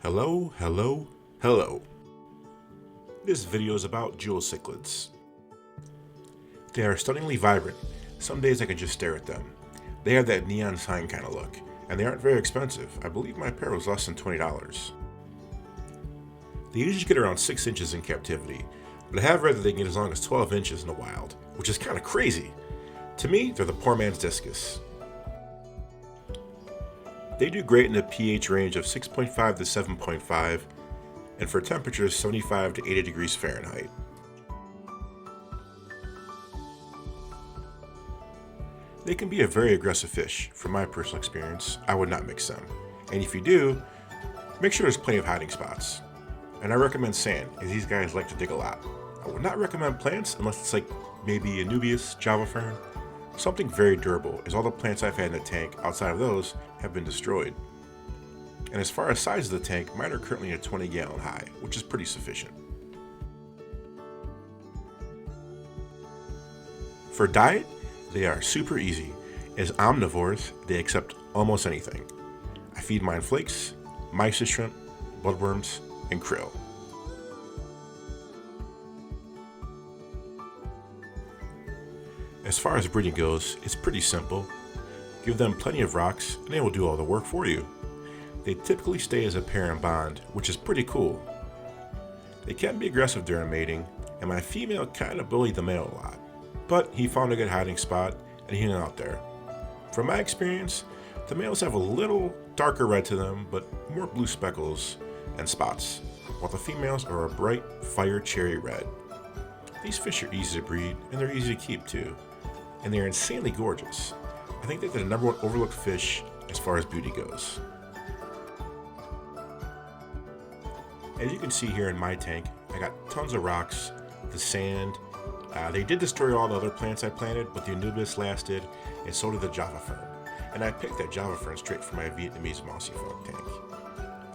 Hello, hello, hello. This video is about Jewel Cichlids. They are stunningly vibrant. Some days I can just stare at them. They have that neon sign kind of look, and they aren't very expensive. I believe my pair was less than $20. They usually get around 6 inches in captivity, but I have read that they can get as long as 12 inches in the wild, which is kind of crazy. To me, they're the poor man's discus. They do great in the pH range of 6.5 to 7.5, and for temperatures 75 to 80 degrees Fahrenheit. They can be a very aggressive fish. From my personal experience, I would not mix them. And if you do, make sure there's plenty of hiding spots. And I recommend sand, as these guys like to dig a lot. I would not recommend plants unless it's like maybe a Nubius, Java fern, something very durable, as all the plants I've had in the tank outside of those have been destroyed. And as far as size of the tank, mine are currently a 20-gallon high, which is pretty sufficient. For diet, they are super easy. As omnivores, they accept almost anything. I feed mine flakes, mysis shrimp, bloodworms, and krill. As far as breeding goes, it's pretty simple. Give them plenty of rocks and they will do all the work for you. They typically stay as a pair and bond, which is pretty cool. They can be aggressive during mating, and my female kind of bullied the male a lot. But he found a good hiding spot and he hung out there. From my experience, the males have a little darker red to them, but more blue speckles and spots, while the females are a bright fire cherry red. These fish are easy to breed and they're easy to keep too. And they're insanely gorgeous. I think they're the number one overlooked fish as far as beauty goes. As you can see here in my tank, I got tons of rocks, the sand. They did destroy all the other plants I planted, but the Anubis lasted, and so did the Java fern. And I picked that Java fern straight from my Vietnamese mossy frog tank.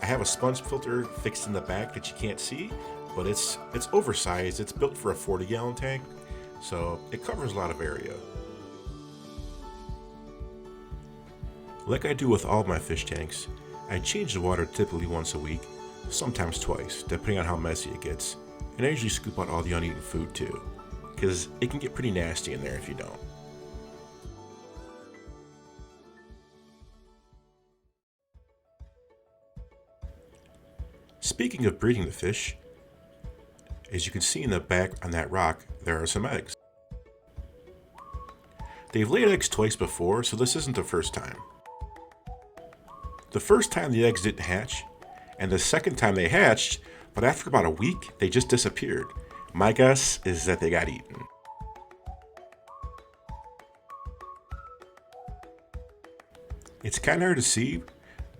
I have a sponge filter fixed in the back that you can't see, but it's oversized. It's built for a 40-gallon tank, so it covers a lot of area. Like I do with all my fish tanks, I change the water typically once a week, sometimes twice, depending on how messy it gets, and I usually scoop out all the uneaten food too, because it can get pretty nasty in there if you don't. Speaking of breeding the fish, as you can see in the back on that rock, there are some eggs. They've laid eggs twice before, so this isn't the first time. The first time the eggs didn't hatch, and the second time they hatched, but after about a week, they just disappeared. My guess is that they got eaten. It's kind of hard to see,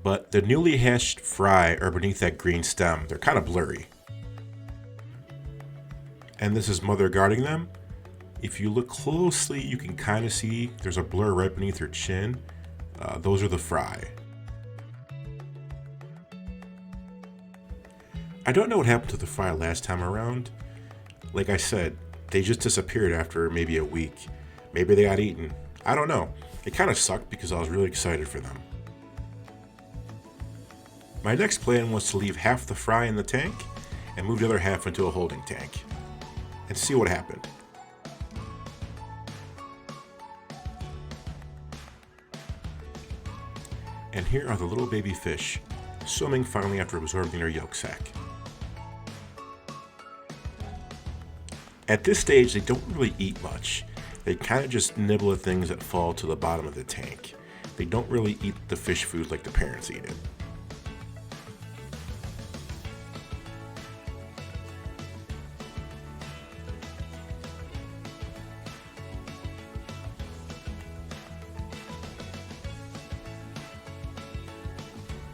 but the newly hatched fry are beneath that green stem. They're kind of blurry. And this is mother guarding them. If you look closely, you can kind of see there's a blur right beneath her chin. Those are the fry. I don't know what happened to the fry last time around. Like I said, they just disappeared after maybe a week. Maybe they got eaten. I don't know. It kind of sucked because I was really excited for them. My next plan was to leave half the fry in the tank and move the other half into a holding tank and see what happened. And here are the little baby fish, swimming finally after absorbing their yolk sac. At this stage, they don't really eat much. They kind of just nibble at things that fall to the bottom of the tank. They don't really eat the fish food like the parents eat it.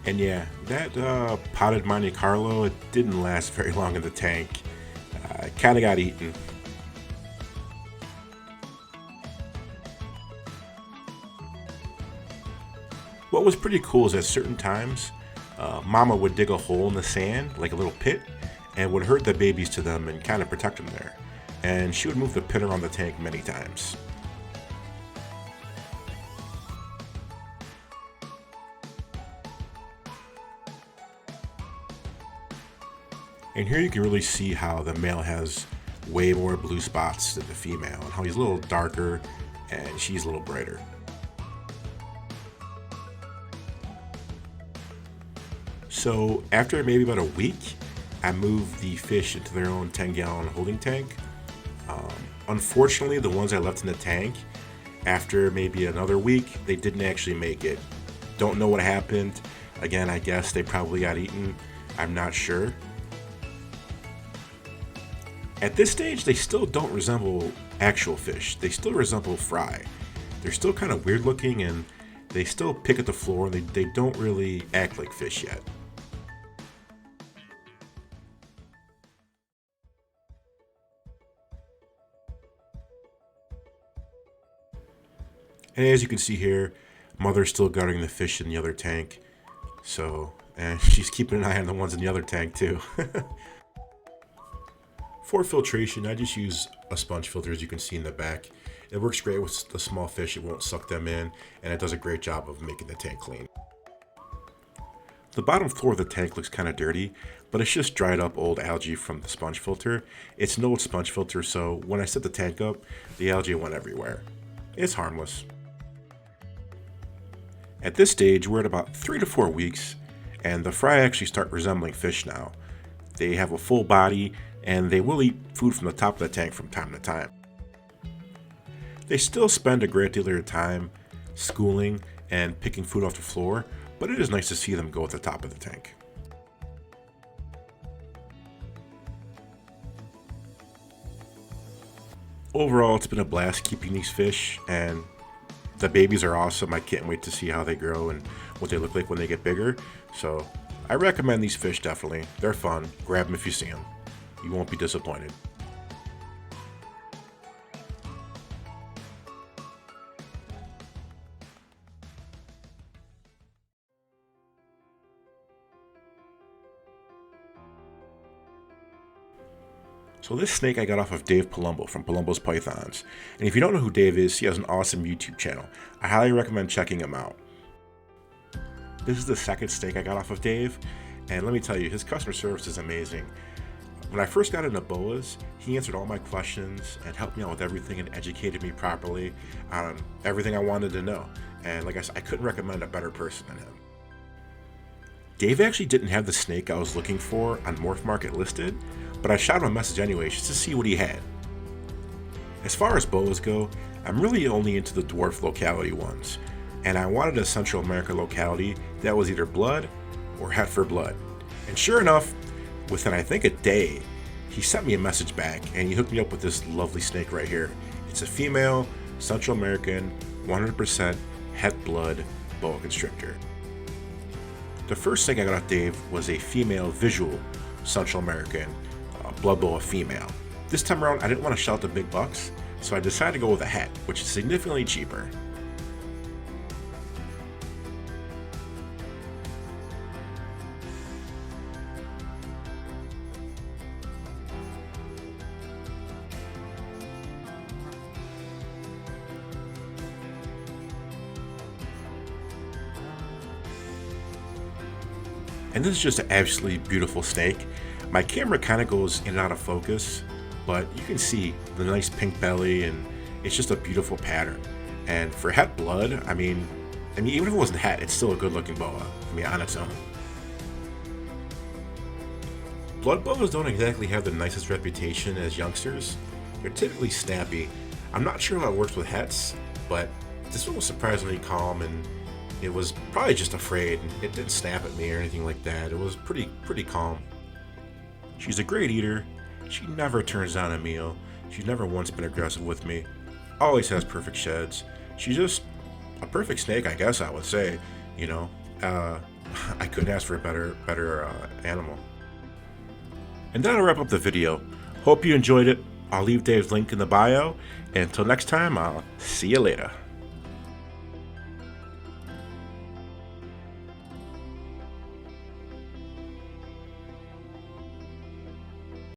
And yeah, that potted Monte Carlo, it didn't last very long in the tank. It kind of got eaten. What was pretty cool is at certain times, Mama would dig a hole in the sand, like a little pit, and would herd the babies to them and kind of protect them there. And she would move the pit around the tank many times. And here you can really see how the male has way more blue spots than the female, and how he's a little darker and she's a little brighter. So after maybe about a week, I moved the fish into their own 10-gallon holding tank. Unfortunately, the ones I left in the tank, after maybe another week, they didn't actually make it. Don't know what happened. Again, I guess they probably got eaten. I'm not sure. At this stage, they still don't resemble actual fish. They still resemble fry. They're still kind of weird looking, and they still pick at the floor, and they don't really act like fish yet. And as you can see here, mother's still guarding the fish in the other tank. And she's keeping an eye on the ones in the other tank too. For filtration, I just use a sponge filter, as you can see in the back. It works great with the small fish, it won't suck them in, and it does a great job of making the tank clean. The bottom floor of the tank looks kind of dirty, but it's just dried up old algae from the sponge filter. It's an old sponge filter, so when I set the tank up, the algae went everywhere. It's harmless. At this stage, we're at about 3 to 4 weeks, and the fry actually start resembling fish now. They have a full body, and they will eat food from the top of the tank from time to time. They still spend a great deal of their time schooling and picking food off the floor, but it is nice to see them go at the top of the tank. Overall, it's been a blast keeping these fish, and the babies are awesome. I can't wait to see how they grow and what they look like when they get bigger. So I recommend these fish definitely. They're fun. Grab them if you see them. You won't be disappointed. So this snake I got off of Dave Palumbo from Palumbo's Pythons. And if you don't know who Dave is, he has an awesome YouTube channel. I highly recommend checking him out. This is the second snake I got off of Dave, and let me tell you, his customer service is amazing. When I first got into boas, he answered all my questions and helped me out with everything and educated me properly on everything I wanted to know. And like I said, I couldn't recommend a better person than him. Dave actually didn't have the snake I was looking for on Morph Market listed, but I shot him a message anyway just to see what he had. As far as boas go, I'm really only into the dwarf locality ones, and I wanted a Central America locality that was either blood or het for blood. And sure enough, within I think a day, he sent me a message back and he hooked me up with this lovely snake right here. It's a female Central American 100% het blood boa constrictor. The first thing I got off Dave was a female visual Central American blood boa female. This time around, I didn't want to shell out the big bucks, so I decided to go with a het, which is significantly cheaper. And this is just an absolutely beautiful snake. My camera kind of goes in and out of focus, but you can see the nice pink belly, and it's just a beautiful pattern. And for het blood, I mean, even if it wasn't het, it's still a good looking boa, on its own. Blood boas don't exactly have the nicest reputation as youngsters. They're typically snappy. I'm not sure how it works with hets, but this one was surprisingly calm, and it was probably just afraid. It didn't snap at me or anything like that. It was pretty calm. She's a great eater. She never turns down a meal. She's never once been aggressive with me. Always has perfect sheds. She's just a perfect snake, I guess I would say. I couldn't ask for a better animal. And that'll wrap up the video. Hope you enjoyed it. I'll leave Dave's link in the bio. And until next time, I'll see you later.